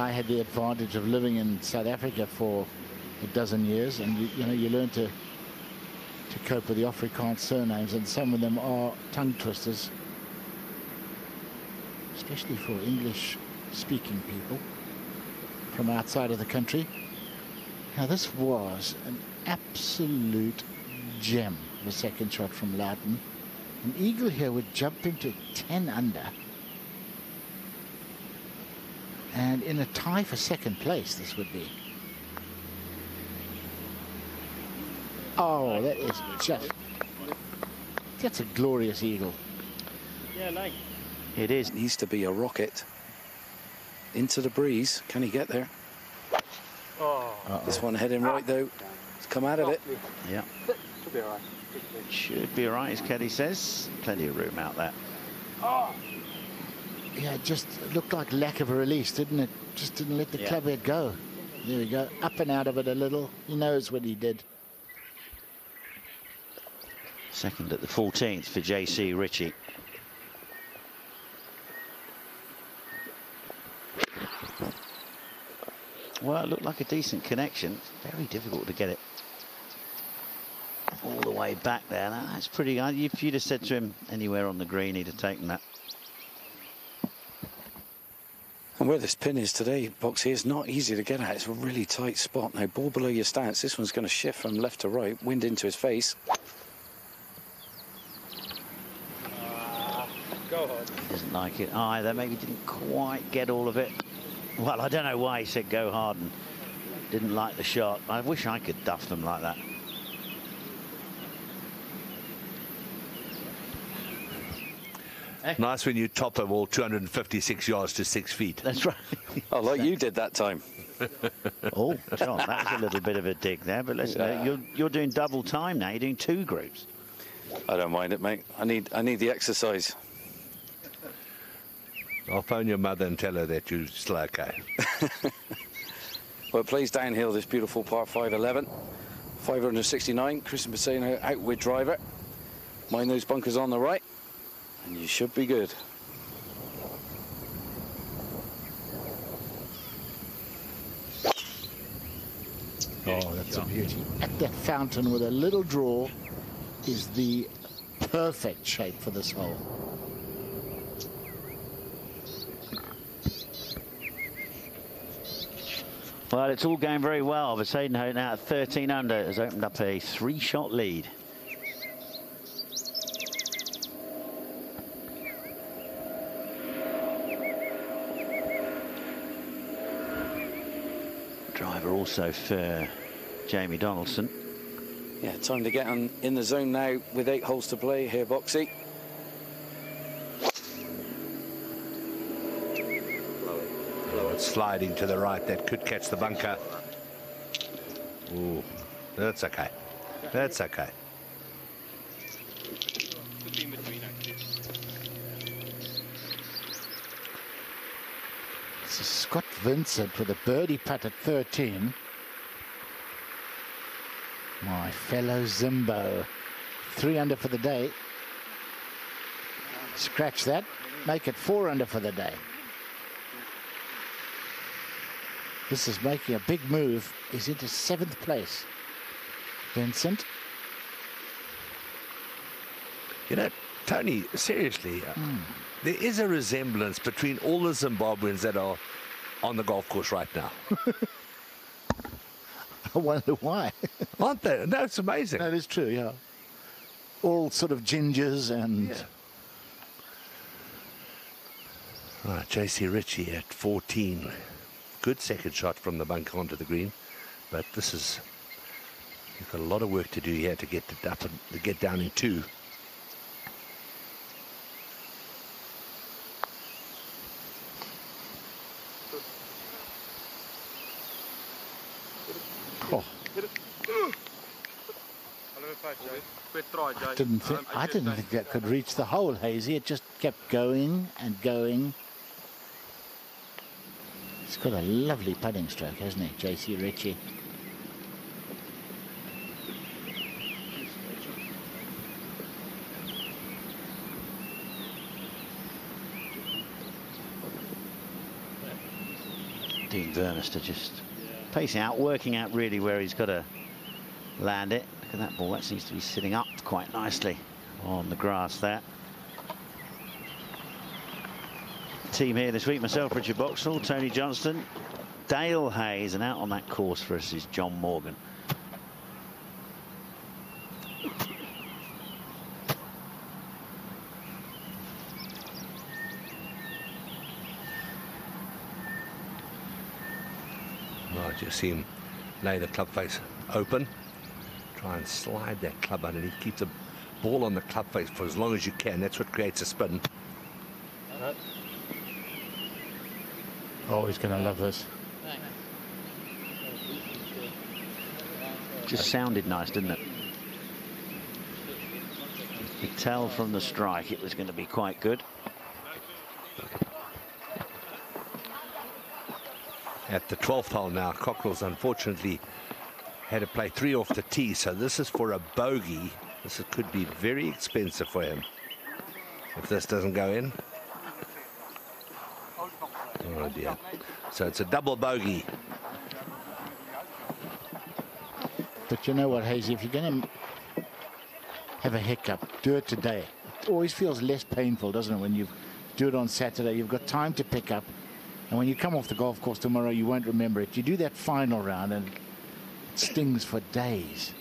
I had the advantage of living in South Africa for a dozen years, and you learn to cope with the Afrikaans surnames, and some of them are tongue twisters, especially for English-speaking people from outside of the country. Now, this was an absolute gem, the second shot from Luiten. An eagle here would jump into 10 under. And in a tie for second place, this would be. Oh, that is just... That's a glorious eagle. Yeah, like. It is. Needs to be a rocket. Into the breeze. Can he get there? Oh. This one heading right, though. It's come out of it. Yeah. Should be all right. Should be all right, as Keddy says. Plenty of room out there. Oh. Yeah, it just looked like lack of a release, didn't it? Just didn't let the club head go. There we go. Up and out of it a little. He knows what he did. Second at the 14th for JC Ritchie. Well, it looked like a decent connection. Very difficult to get it all the way back there. That's pretty good. If you'd have said to him anywhere on the green, he'd have taken that. And where this pin is today, Boxy, is not easy to get at. It's a really tight spot. Now, ball below your stance. This one's going to shift from left to right. Wind into his face. Go on. Doesn't like it either. Maybe didn't quite get all of it. Well, I don't know why he said go hard and didn't like the shot. I wish I could duff them like that. Nice when you top a ball 256 yards to 6 feet. That's right. Oh, like you did that time. Oh, John, that was a little bit of a dig there. But listen, you're doing double time now. You're doing 2 groups. I don't mind it, mate. I need the exercise. I'll phone your mother and tell her that you're still okay. Well, it plays downhill, this beautiful par 5 11. 569. Christiaan Bezuidenhout out with driver. Mind those bunkers on the right. And you should be good. Oh, that's a beauty. At that fountain with a little draw is the perfect shape for this hole. Well, it's all going very well. Bezuidenhout now at 13 under has opened up a 3-shot lead. Driver also for Jamie Donaldson. Yeah, time to get in the zone now with 8 holes to play here, Boxy. It's sliding to the right. That could catch the bunker. Ooh, that's okay. That's okay. This is Scott Vincent with a birdie putt at 13. My fellow Zimbo. 3 under for the day. Scratch that. Make it 4 under for the day. This is making a big move. He's into 7th place. Vincent. You know, Tony, seriously, there is a resemblance between all the Zimbabweans that are on the golf course right now. I wonder why. Aren't they? No, it's amazing. That is true, yeah. All sort of gingers and... Yeah. Right, JC Ritchie at 14. Good second shot from the bunker onto the green, but this is, you've got a lot of work to do here to get it up and to get down in 2. Oh. I didn't think that could reach the hole, Hazy. It just kept going and going. He's got a lovely putting stroke, hasn't he, JC Ritchie? Dean Vermister just pacing out, working out really where he's got to land it. Look at that ball, that seems to be sitting up quite nicely on the grass there. Team here this week, myself, Richard Boxall, Tony Johnston, Dale Hayes, and out on that course for us is John Morgan. Well, just see him lay the club face open, try and slide that club underneath, keep the ball on the club face for as long as you can. That's what creates a spin. Oh, he's going to love this. Just sounded nice, didn't it? You could tell from the strike it was going to be quite good. At the 12th hole now, Cockrell's unfortunately had to play 3 off the tee, so this is for a bogey. This could be very expensive for him if this doesn't go in. Oh dear. So it's a double bogey. But you know what, Hazy, if you're going to have a hiccup, do it today. It always feels less painful, doesn't it, when you do it on Saturday? You've got time to pick up. And when you come off the golf course tomorrow, you won't remember it. You do that final round and it stings for days.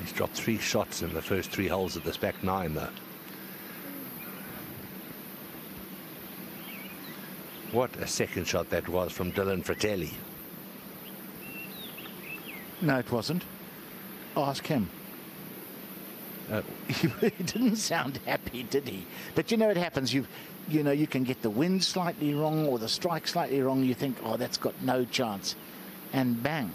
He's dropped 3 shots in the first 3 holes of this back 9, though. What a second shot that was from Dylan Fratelli. No, it wasn't. Ask him. He didn't sound happy, did he? But you know it happens. You know, you can get the wind slightly wrong or the strike slightly wrong. You think, oh, that's got no chance. And bang.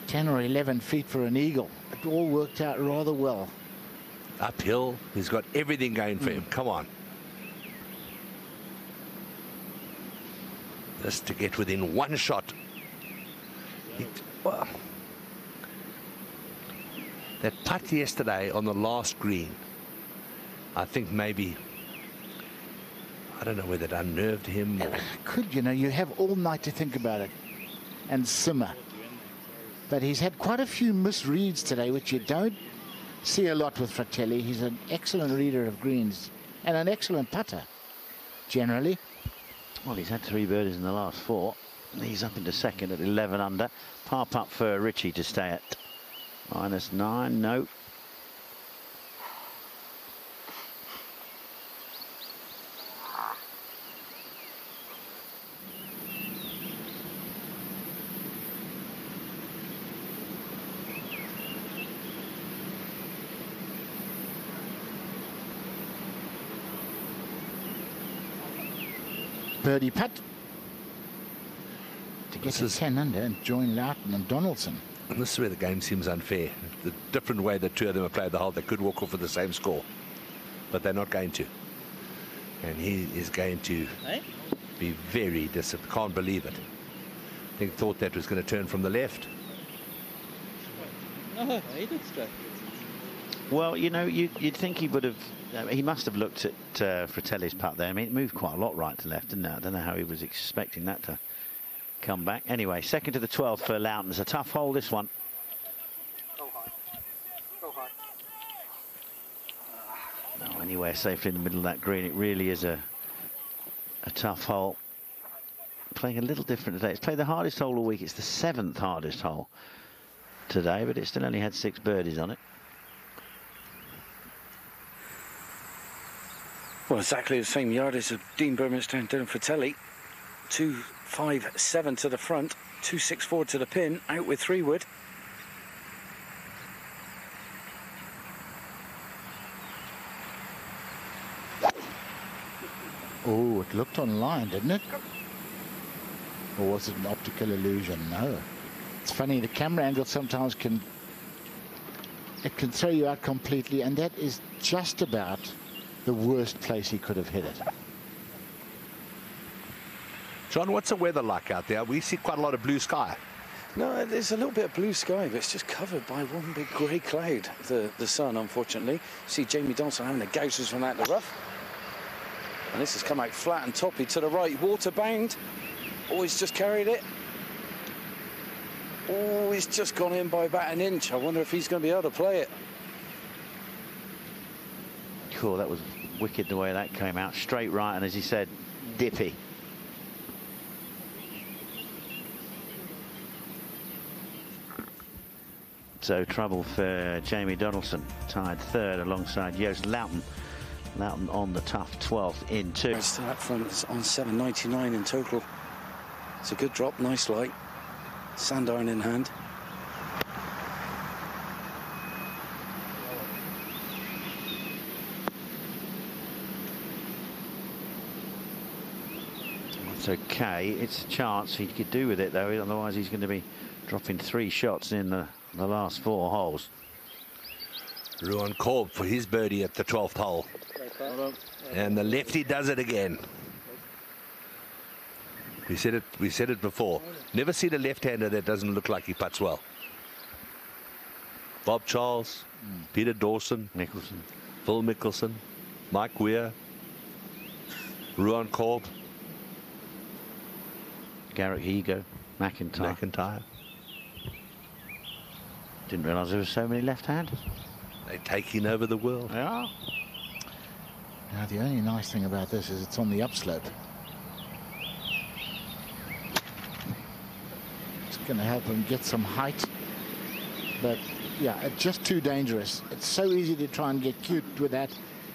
10 or 11 feet for an eagle. It all worked out rather well. Uphill. He's got everything going for him. Come on. Just to get within 1 shot. Well, that putt yesterday on the last green, I think maybe, I don't know whether it unnerved him or... Could, you know, you have all night to think about it and simmer. But he's had quite a few misreads today, which you don't see a lot with Fratelli. He's an excellent reader of greens and an excellent putter, generally. Well, he's had 3 birdies in the last 4. He's up into second at 11 under. Par putt for Richie to stay at -9. No. Birdie putt to get to 10 under and join Luiten and Donaldson. And this is where the game seems unfair. The different way the 2 of them have played the hole, they could walk off with the same score, but they're not going to. And he is going to be very disappointed. Can't believe it. I think thought that was going to turn from the left. No, he did straight. Well, you know, you'd think he would have. He must have looked at Fratelli's putt there. I mean, it moved quite a lot right to left, didn't it? I don't know how he was expecting that to come back. Anyway, second to the 12th for Luiten. It's a tough hole, this one. Go high. Go high. No, anywhere safely in the middle of that green. It really is a tough hole. Playing a little different today. It's played the hardest hole all week. It's the 7th hardest hole today, but it still only had 6 birdies on it. Well, exactly the same yardage as Dean Burmester and Dylan Fratelli. 2.57 to the front, 2.64 to the pin, out with 3 wood. Oh, it looked online, didn't it? Or was it an optical illusion? No. It's funny, the camera angle sometimes can throw you out completely, and that is just about the worst place he could have hit it. John, what's the weather like out there? We see quite a lot of blue sky. No, there's a little bit of blue sky, but it's just covered by one big grey cloud. The sun, unfortunately. See Jamie Donaldson having the gouges from out the rough. And this has come out flat and toppy to the right. Water bound. Oh, he's just carried it. Oh, he's just gone in by about an inch. I wonder if he's going to be able to play it. Cool, that was wicked the way that came out. Straight right, and as he said, dippy. So trouble for Jamie Donaldson, tied third alongside Joost Luiten. Luiten on the tough 12th in 2. Still up front, it's on 7.99 in total. It's a good drop, nice light. Sand iron in hand. It's okay, it's a chance he could do with it though, otherwise he's going to be dropping 3 shots in the last 4 holes. Ruan Korb for his birdie at the 12th hole. And the lefty does it again. We said it before. Never seen a left-hander that doesn't look like he putts well. Bob Charles, Peter Dawson, Nicholson, Phil Mickelson, Mike Weir, Ruan Korb, Garrett Higo, McIntyre. Didn't realise there were so many left-handers. They're taking over the world. Yeah. Now, the only nice thing about this is it's on the upslope. It's going to help him get some height. But, yeah, it's just too dangerous. It's so easy to try and get cute with that.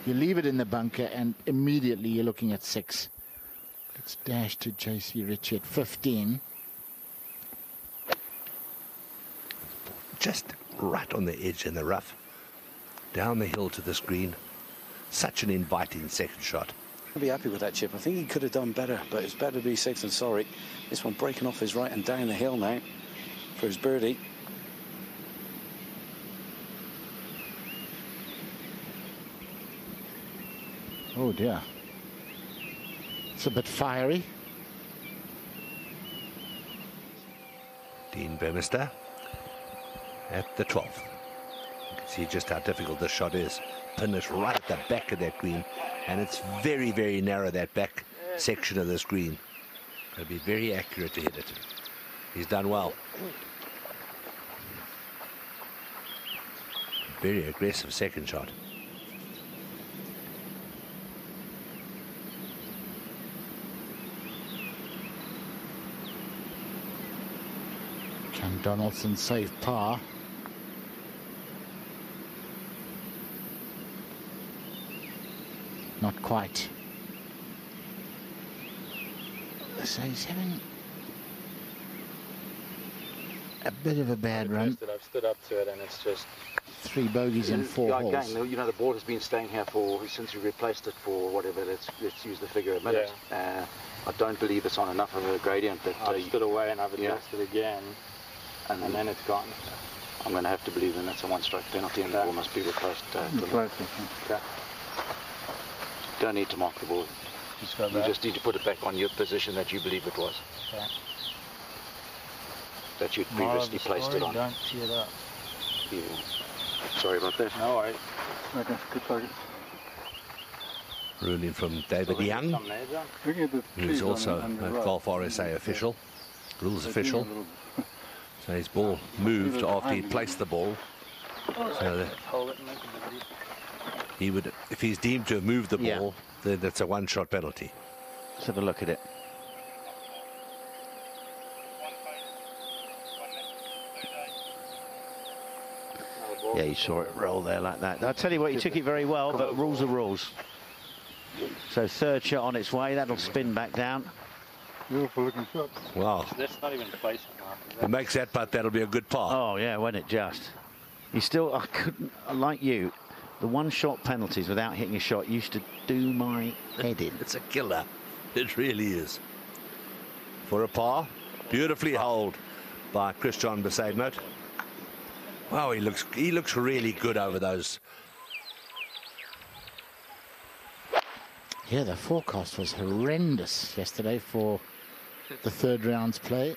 You leave it in the bunker and immediately you're looking at 6. Let's dash to J.C. Ritchie at 15. Just right on the edge in the rough. Down the hill to the screen. Such an inviting second shot. I'll be happy with that chip. I think he could have done better, but it's better to be safe than sorry. This one breaking off his right and down the hill now for his birdie. Oh dear. It's a bit fiery. Dean Burmester at the 12th. You can see just how difficult this shot is. Pin is right at the back of that green, and it's very, very narrow, that back section of this green. It'll be very accurate to hit it. He's done well. Very aggressive second shot. Can Donaldson save par? Not quite. So he's having a bit of a bad run. I've stood up to it and it's just 3 bogeys in 4 holes. Again, you know, the ball has been staying here since we replaced it for whatever. Let's use the figure a minute. Yeah. I don't believe it's on enough of a gradient that I've stood away and I've adjusted again, and then it's gone. I'm going to have to believe then that's a 1-stroke penalty and the ball must be replaced. Okay. Don't need to mark the ball. You just need to put it back on your position that you believe it was. Okay. That you'd previously placed it on. Don't tee it up. Yeah. Sorry about that. No worries. Okay, good target. Ruling from David Young, Some there, John? Looking at the who's trees also on the a right. Golf RSA official, rules They're official. doing So his ball moved after he placed the ball. So that Hold it and make it easy. he would, if he's deemed to have moved the Yeah. ball, then that's a 1-shot penalty. Let's have a look at it. Yeah, you saw it roll there like that. I'll tell you what, he took it very well, but rules are rules. So 3rd shot on its way, that'll spin back down. Beautiful looking shot. Wow, That's not even placing, Mark. it makes that putt, that'll be a good par. Oh yeah, wasn't it just? You still, I couldn't, like you, the 1-shot penalties without hitting a shot used to do my head in. It's a killer. It really is. For a par, beautifully holed by Christiaan Bezuidenhout. Wow, he looks really good over those. Yeah, the forecast was horrendous yesterday for the 3rd round's play.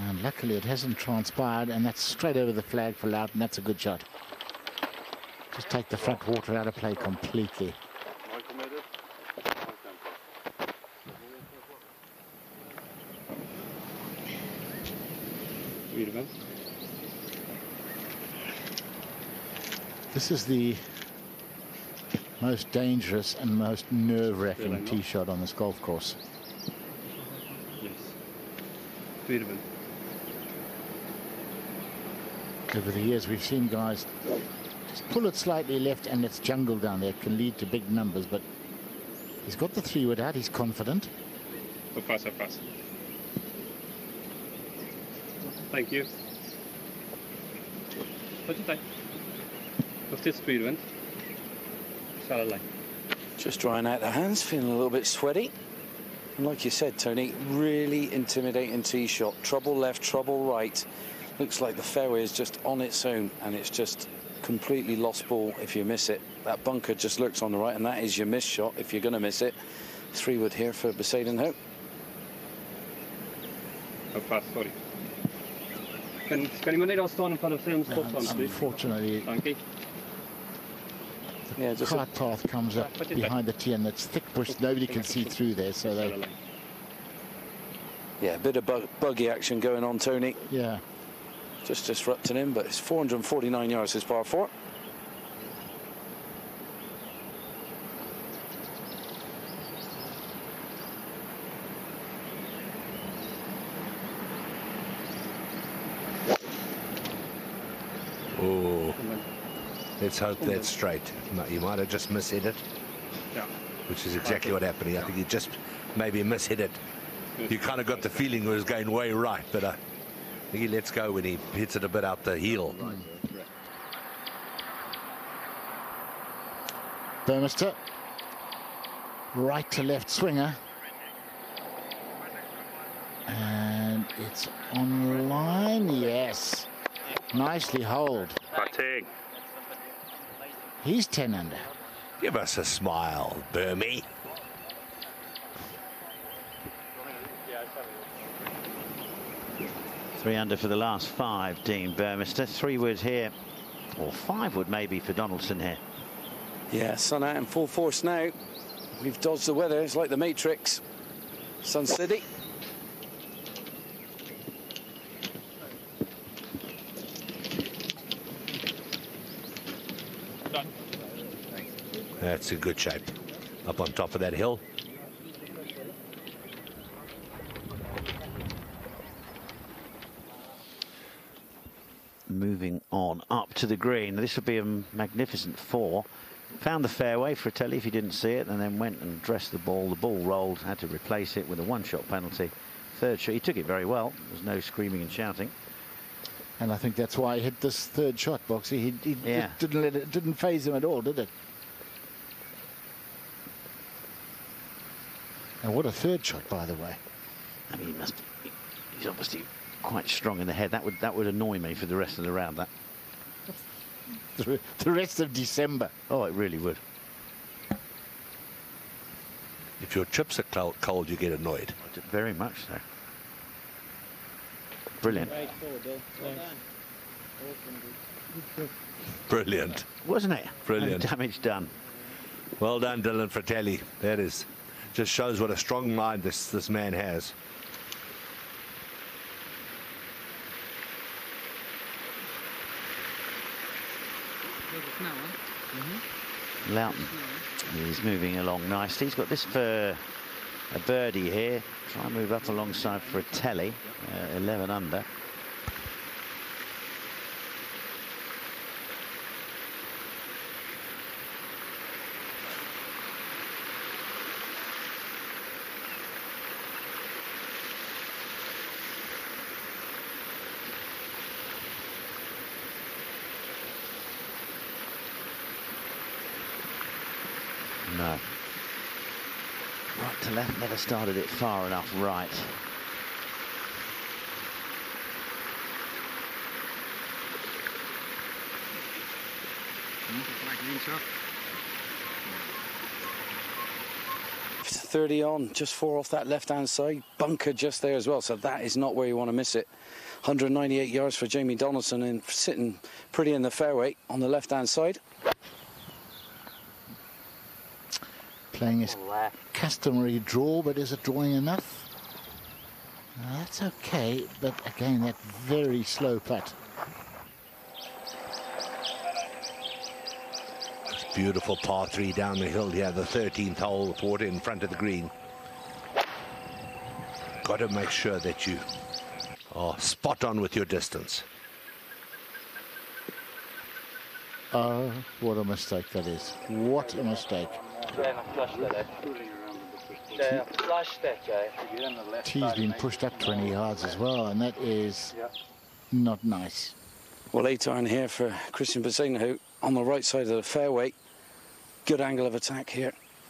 And luckily it hasn't transpired, and that's straight over the flag for Luiten. That's a good shot. Just take the front water out of play completely. Beautiful. This is the most dangerous and most nerve-wracking tee shot on this golf course. Yes. Beautiful. Over the years, we've seen guys just pull it slightly left and it's jungle down there. It can lead to big numbers, but he's got the 3-wood out. He's confident. Op pas. Thank you. Wat je tijd? Nog steeds speedwind. Shallow line. Just drying out the hands, feeling a little bit sweaty. And like you said, Tony, really intimidating tee shot. Trouble left, trouble right. Looks like the fairway is just on its own, and it's just completely lost ball if you miss it. That bunker just lurks on the right, and that is your miss shot if you're going to miss it. 3-wood here for Bezuidenhout. Op pas, sorry. Kan iemand net al staan in front of film spots on, please? Unfortunately, Dankie. the cart path comes up behind the tee, and it's thick bush. Nobody can see through there, so they... Yeah, a bit of buggy action going on, Tony. Yeah. Just disrupting him, but it's 449 yards, his par 4. Oh, let's hope that's straight. You might have just mishit it, which is exactly what happened. I think he just maybe mishit it. You kind of got the feeling it was going way right, but I think he lets go when he hits it a bit out the heel. Burmester, right to left swinger, and it's on line. Yes, nicely holed. He's 10 under. Give us a smile, Burmy. Three under for the last 5, Dean Burmester. 3-wood here, or 5-wood maybe for Donaldson here. Yeah, sun out in full force now. We've dodged the weather. It's like the Matrix. Sun City. That's in good shape. Up on top of that hill. Moving on up to the green. This would be a magnificent 4. Found the fairway for Fratelli if he didn't see it, and then went and dressed the ball. The ball rolled, had to replace it with a 1-shot penalty. Third shot, he took it very well. There was no screaming and shouting. And I think that's why he hit this third shot, Boxy. He didn't phase him at all, did it? And what a third shot, by the way. I mean, he's obviously quite strong in the head. That would annoy me for the rest of the round. That the rest of December. Oh, it really would. If your chips are cold, you get annoyed. Very much so. Brilliant. Brilliant. Wasn't it? Brilliant. No damage done. Well done, Dylan Fratelli. That is just shows what a strong mind this man has. Luiten is moving along nicely. He's got this for a birdie here. Try and move up alongside Fratelli, 11 under. No. Right to left, never started it far enough right. It's 30 on, just 4 off that left-hand side. Bunker just there as well, so that is not where you want to miss it. 198 yards for Jamie Donaldson and sitting pretty in the fairway on the left-hand side. Playing his customary draw, but is it drawing enough? That's okay, but again, that very slow putt. It's beautiful par 3 down the hill here, the 13th hole with water in front of the green. Got to make sure that you are spot on with your distance. Oh, what a mistake that is. What a mistake. Tee's been pushed up 20 yards as well, and that is not nice. Well, 8 iron here for Christiaan Bezuidenhout on the right side of the fairway. Good angle of attack here.